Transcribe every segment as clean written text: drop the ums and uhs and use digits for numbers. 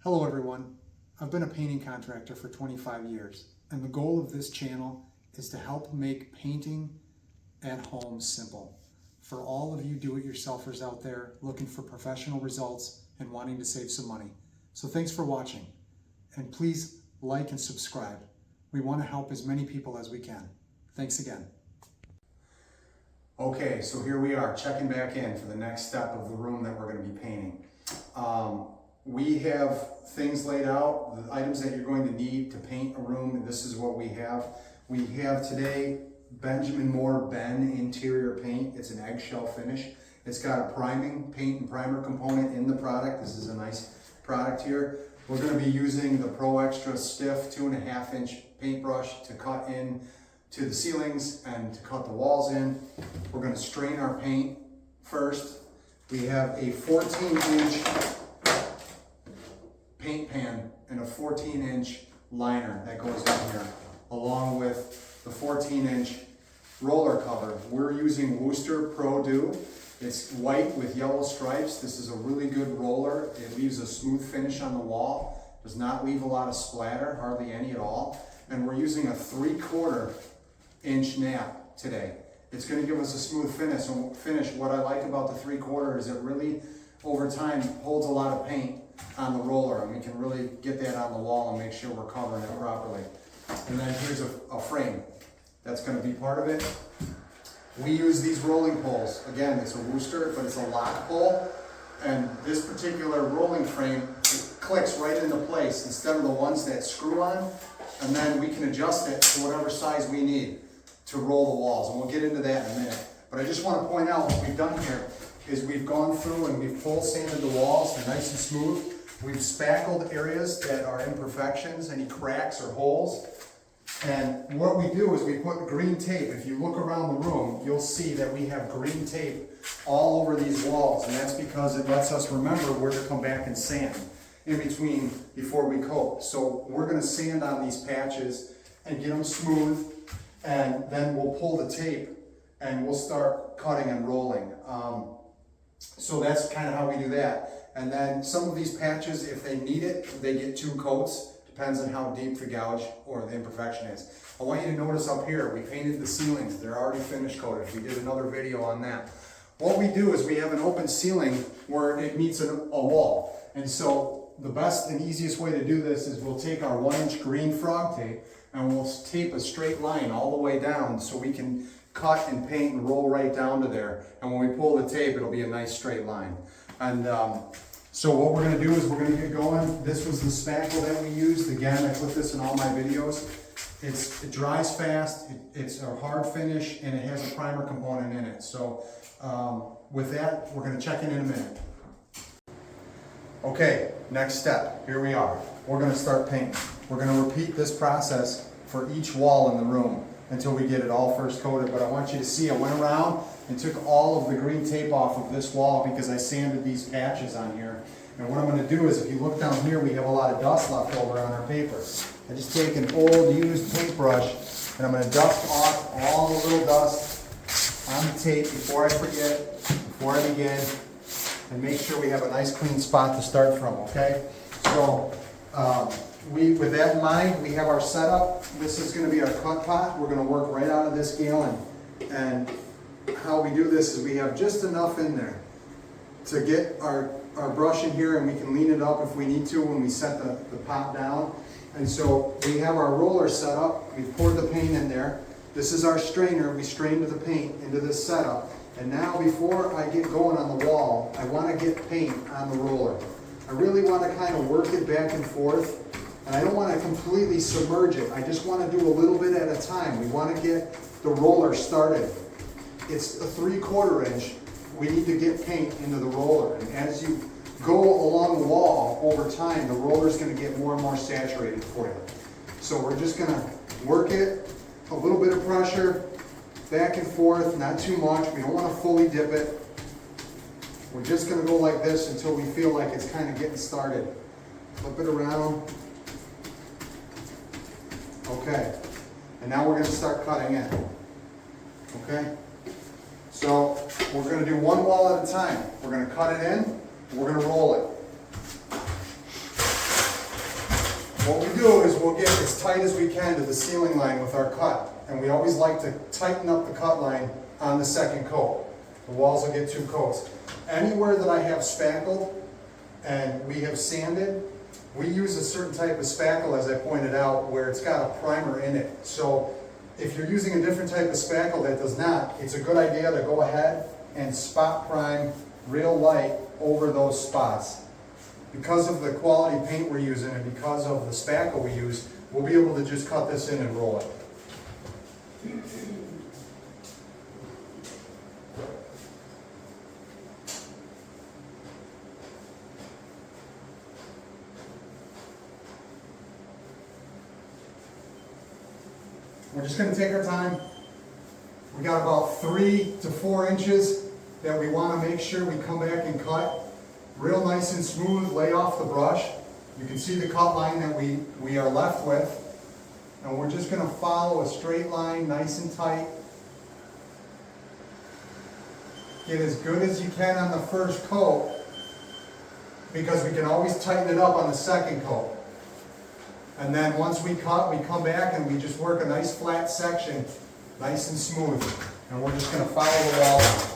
Hello everyone, I've been a painting contractor for 25 years and the goal of this channel is to help make painting at home simple. For all of you do-it-yourselfers out there looking for professional results and wanting to save some money. So thanks for watching and please like and subscribe. We want to help as many people as we can. Thanks again. Okay, so here we are checking back in for the next step of the room that we're going to be painting. We have things laid out, the items that you're going to need to paint a room, and this is what we have. We have today Benjamin Moore Ben interior paint. It's an eggshell finish. It's got a priming paint and primer component in the product. This is a nice product here. We're going to be using the Pro Extra Stiff 2.5 inch paintbrush to cut in to the ceilings and to cut the walls in. We're going to strain our paint first. We have a 14-inch paint pan and a 14-inch liner that goes in here, along with the 14-inch roller cover. We're using Worcester Pro Dew. It's white with yellow stripes. This is a really good roller. It leaves a smooth finish on the wall. Does not leave a lot of splatter, hardly any at all. And we're using a 3/4 inch nap today. It's going to give us a smooth finish. What I like about the 3/4 is it really, over time, holds a lot of paint on the roller, and we can really get that on the wall and make sure we're covering it properly. And then here's a frame that's going to be part of it. We use these rolling poles. Again, it's a Worcester, but it's a lock pole, and this particular rolling frame, it clicks right into place instead of the ones that screw on, and then we can adjust it to whatever size we need to roll the walls, and we'll get into that in a minute. But I just want to point out what we've done here is we've gone through and we've pole sanded the walls. They're nice and smooth. We've spackled areas that are imperfections, any cracks or holes. And what we do is we put green tape. If you look around the room, you'll see that we have green tape all over these walls. And that's because it lets us remember where to come back and sand in between before we coat. So we're going to sand on these patches and get them smooth. And then we'll pull the tape and we'll start cutting and rolling. So that's kind of how we do that. And then some of these patches, if they need it, they get 2 coats. Depends on how deep the gouge or the imperfection is. I want you to notice up here, we painted the ceilings. They're already finish coated. We did another video on that. What we do is we have an open ceiling where it meets a wall. And so the best and easiest way to do this is we'll take our 1-inch green frog tape and we'll tape a straight line all the way down so we can cut and paint and roll right down to there. And when we pull the tape, it'll be a nice straight line. And so what we're going to do is we're going to get going. This was the spackle that we used. Again, I put this in all my videos. It dries fast, it's a hard finish, and it has a primer component in it. So with that, we're going to check in a minute. Okay, next step. Here we are. We're going to start painting. We're going to repeat this process for each wall in the room until we get it all first coated. But I want you to see I went around and took all of the green tape off of this wall because I sanded these patches on here. And what I'm going to do is, if you look down here, we have a lot of dust left over on our paper. I just take an old used paintbrush and I'm going to dust off all the little dust on the tape before I forget, before I begin, and make sure we have a nice clean spot to start from, okay? So with that in mind, we have our setup. This is going to be our cut pot. We're going to work right out of this gallon. And how we do this is we have just enough in there to get our brush in here, and we can lean it up if we need to when we set the pot down. And so we have our roller set up. We've poured the paint in there. This is our strainer. We strained the paint into this setup. And now before I get going on the wall, I want to get paint on the roller. I really want to kind of work it back and forth. And I don't want to completely submerge it. I just want to do a little bit at a time. We want to get the roller started. It's a 3/4 inch. We need to get paint into the roller. And as you go along the wall over time, the roller is going to get more and more saturated for you. So we're just going to work it, a little bit of pressure, back and forth, not too much. We don't want to fully dip it. We're just going to go like this until we feel like it's kind of getting started. Flip it around. Okay. And now we're going to start cutting in. Okay? So we're going to do one wall at a time. We're going to cut it in, and we're going to roll it. what we do is we'll get as tight as we can to the ceiling line with our cut. And we always like to tighten up the cut line on the second coat. The walls will get 2 coats. Anywhere that I have spackled and we have sanded, we use a certain type of spackle, as I pointed out, where it's got a primer in it. So if you're using a different type of spackle that does not, it's a good idea to go ahead and spot prime real light over those spots. Because of the quality paint we're using and because of the spackle we use, we'll be able to just cut this in and roll it. We're just going to take our time. We got about 3 to 4 inches that we want to make sure we come back and cut. Real nice and smooth, lay off the brush. You can see the cut line that we are left with. And we're just going to follow a straight line, nice and tight. Get as good as you can on the first coat, because we can always tighten it up on the second coat. And then once we cut, we come back and we just work a nice flat section, nice and smooth. And we're just going to follow the wall.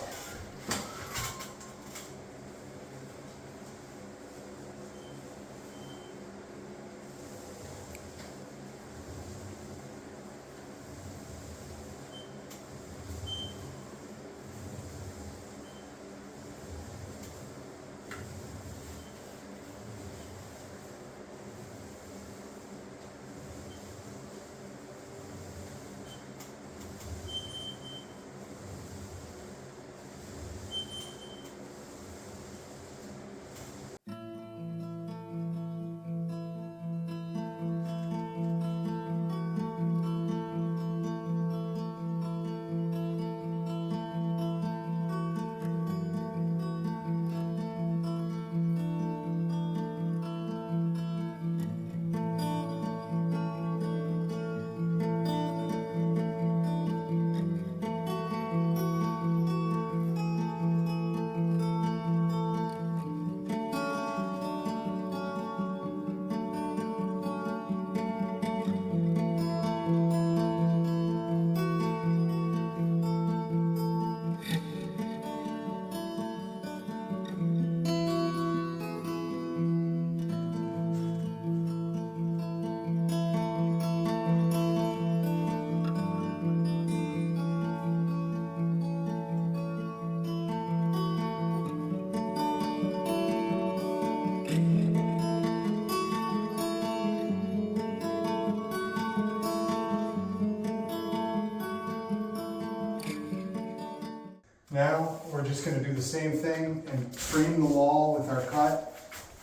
Now we're just going to do the same thing and frame the wall with our cut.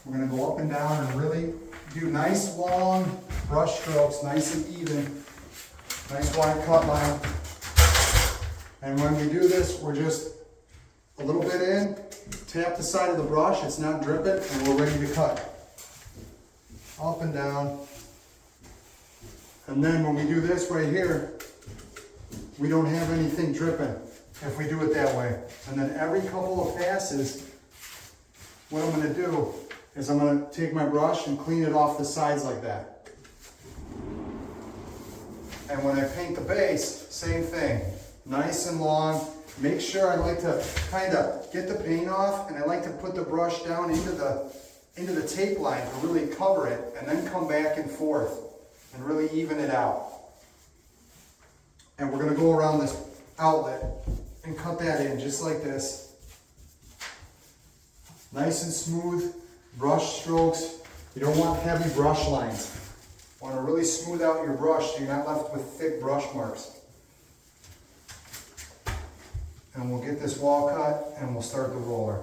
We're going to go up and down and really do nice long brush strokes, nice and even, nice wide cut line. And when we do this, we're just a little bit in, tap the side of the brush, it's not dripping, and we're ready to cut. Up and down. And then when we do this right here, we don't have anything dripping if we do it that way. And then every couple of passes, what I'm going to do is I'm going to take my brush and clean it off the sides like that. And when I paint the base, same thing. Nice and long. Make sure I like to kind of get the paint off, and I like to put the brush down into the tape line to really cover it, and then come back and forth and really even it out. And we're going to go around this outlet and cut that in just like this. Nice and smooth brush strokes. You don't want heavy brush lines. You want to really smooth out your brush so you're not left with thick brush marks. And we'll get this wall cut and we'll start the roller.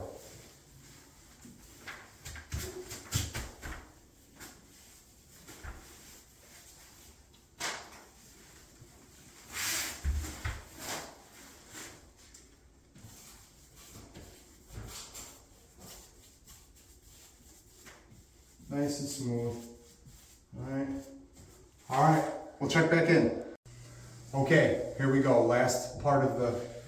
Nice and smooth. All right, we'll check back in. Okay, here we go. Last part of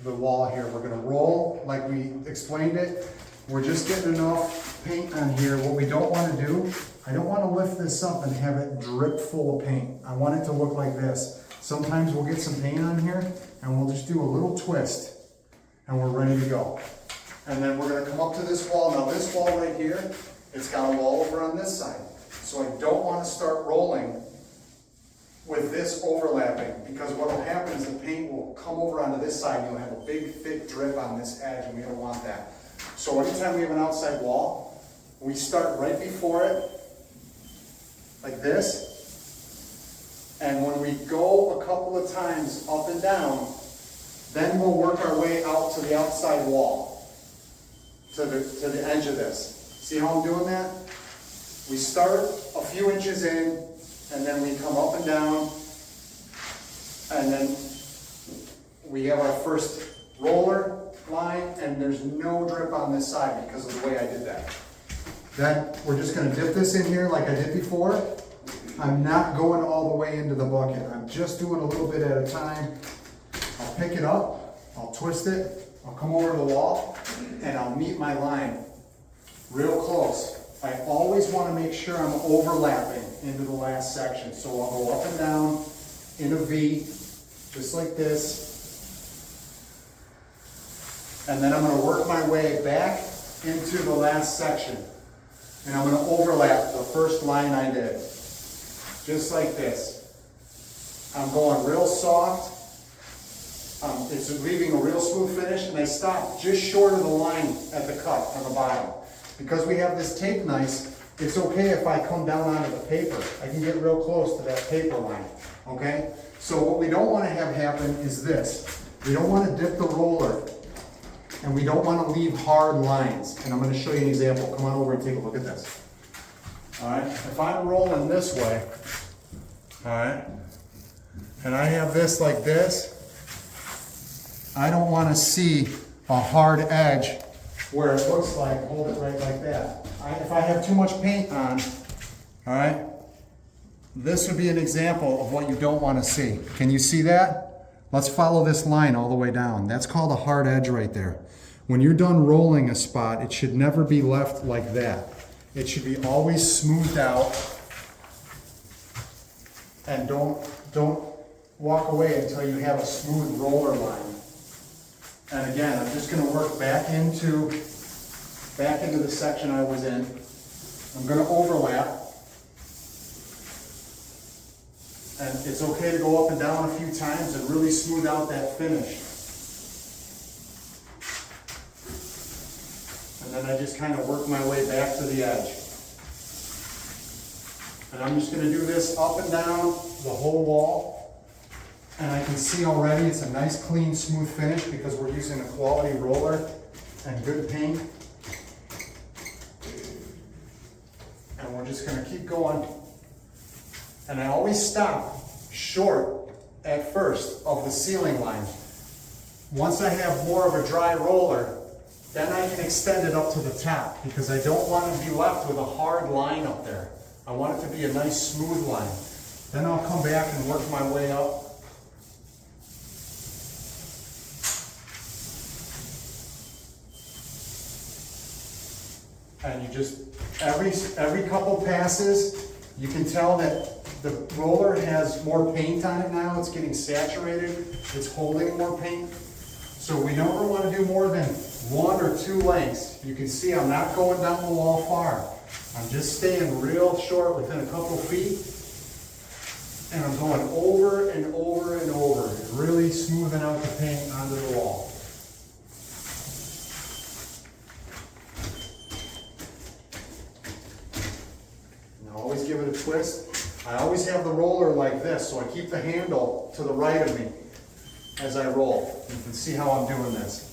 the wall here. We're gonna roll like we explained it. We're just getting enough paint on here. What we don't want to do, I don't want to lift this up and have it drip full of paint. I want it to look like this. Sometimes we'll get some paint on here and we'll just do a little twist and we're ready to go. And then we're gonna come up to this wall. Now this wall right here, it's got a wall over on this side. So I don't wanna start rolling with this overlapping, because what will happen is the paint will come over onto this side and you'll have a big thick drip on this edge, and we don't want that. So anytime we have an outside wall, we start right before it, like this, and when we go a couple of times up and down, then we'll work our way out to the outside wall, to the edge of this. See how I'm doing that? We start a few inches in, and then we come up and down, and then we have our first roller line, and there's no drip on this side because of the way I did that. Then we're just going to dip this in here like I did before. I'm not going all the way into the bucket. I'm just doing a little bit at a time. I'll pick it up, I'll twist it, I'll come over to the wall, and I'll meet my line real close. I always want to make sure I'm overlapping into the last section. So I'll go up and down in a V, just like this. And then I'm going to work my way back into the last section. And I'm going to overlap the first line I did. Just like this. I'm going real soft. It's leaving a real smooth finish, and I stop just short of the line at the cut on the bottom. Because we have this tape nice, it's okay if I come down onto the paper. I can get real close to that paper line, okay? So what we don't want to have happen is this. We don't want to dip the roller, and we don't want to leave hard lines. And I'm going to show you an example. Come on over and take a look at this. All right, if I'm rolling this way, all right, and I have this like this, I don't want to see a hard edge where it looks like, hold it right like that. If I have too much paint on, all right, this would be an example of what you don't want to see. Can you see that? Let's follow this line all the way down. That's called a hard edge right there. When you're done rolling a spot, it should never be left like that. It should be always smoothed out. And don't walk away until you have a smooth roller line. And again, I'm just going to work back into the section I was in. I'm going to overlap. And it's okay to go up and down a few times and really smooth out that finish. And then I just kind of work my way back to the edge. And I'm just going to do this up and down the whole wall. And I can see already it's a nice, clean, smooth finish because we're using a quality roller and good paint. And we're just going to keep going. And I always stop short at first of the ceiling line. Once I have more of a dry roller, then I can extend it up to the top because I don't want to be left with a hard line up there. I want it to be a nice, smooth line. Then I'll come back and work my way up. And you just, every couple passes, you can tell that the roller has more paint on it now. It's getting saturated. It's holding more paint. So we never want to do more than 1 or 2 lengths. You can see I'm not going down the wall far. I'm just staying real short within a couple feet. And I'm going over and over and over, really smoothing out the paint onto the wall. Always give it a twist. I always have the roller like this, so I keep the handle to the right of me as I roll. You can see how I'm doing this.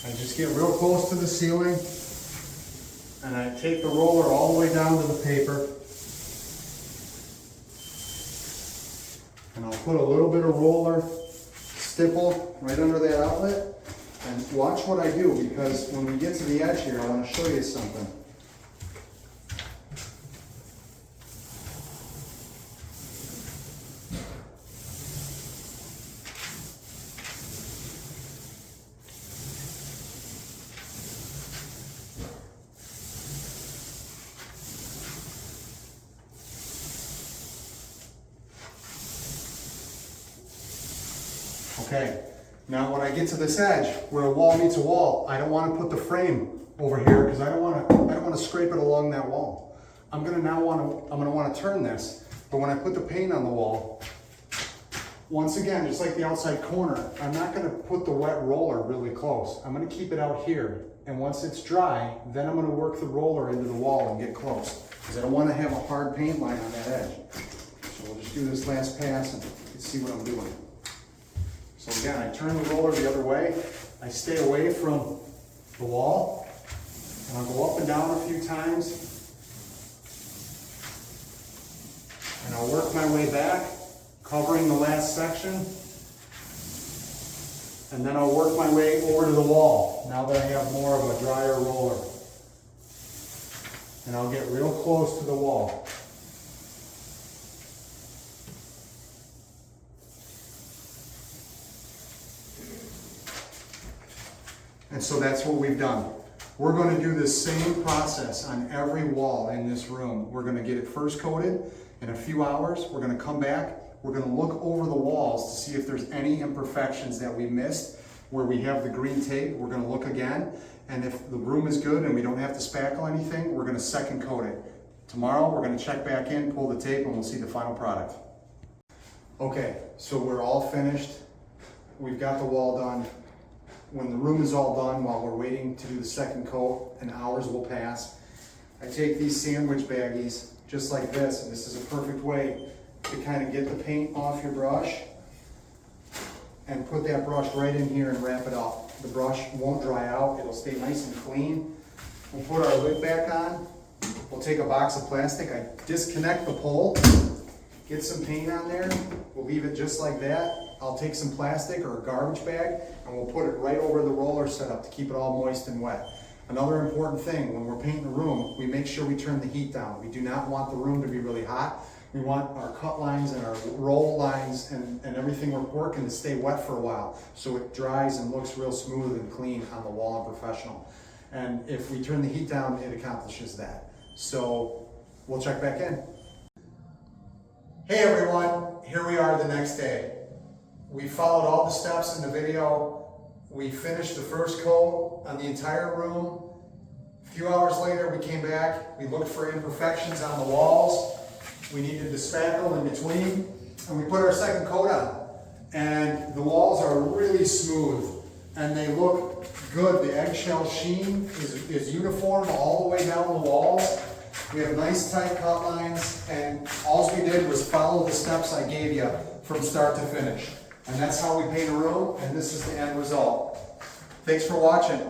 I just get real close to the ceiling, and I take the roller all the way down to the paper. And I'll put a little bit of roller stipple right under that outlet. And watch what I do, because when we get to the edge here, I want to show you something. Okay, now when I get to this edge where a wall meets a wall, I don't want to put the frame over here because I don't want to scrape it along that wall. I'm gonna want to turn this, but when I put the paint on the wall, once again, just like the outside corner, I'm not gonna put the wet roller really close. I'm gonna keep it out here, and once it's dry, then I'm gonna work the roller into the wall and get close, because I don't want to have a hard paint line on that edge. So we'll just do this last pass and you can see what I'm doing. So again, I turn the roller the other way, I stay away from the wall, and I'll go up and down a few times, and I'll work my way back, covering the last section, and then I'll work my way over to the wall, now that I have more of a drier roller. And I'll get real close to the wall. And so that's what we've done. We're going to do the same process on every wall in this room. We're going to get it first coated. In a few hours, we're going to come back. We're going to look over the walls to see if there's any imperfections that we missed where we have the green tape. We're going to look again. And if the room is good and we don't have to spackle anything, we're going to second coat it. Tomorrow, we're going to check back in, pull the tape, and we'll see the final product. Okay, so we're all finished. We've got the wall done. When the room is all done, while we're waiting to do the second coat, and hours will pass, I take these sandwich baggies just like this, and this is a perfect way to kind of get the paint off your brush and put that brush right in here and wrap it up. The brush won't dry out, it'll stay nice and clean. We'll put our lid back on. We'll take a box of plastic, I disconnect the pole, get some paint on there, we'll leave it just like that. I'll take some plastic or a garbage bag and we'll put it right over the roller setup to keep it all moist and wet. Another important thing, when we're painting the room, we make sure we turn the heat down. We do not want the room to be really hot. We want our cut lines and our roll lines and everything we're working to stay wet for a while so it dries and looks real smooth and clean on the wall and professional. And if we turn the heat down, it accomplishes that. So we'll check back in. Hey everyone, here we are the next day. We followed all the steps in the video. We finished the first coat on the entire room. A few hours later, we came back. We looked for imperfections on the walls. We needed to spackle in between, and we put our second coat on. And the walls are really smooth, and they look good. The eggshell sheen is uniform all the way down the walls. We have nice tight cut lines, and all we did was follow the steps I gave you from start to finish. And that's how we paint a room, and this is the end result. Thanks for watching.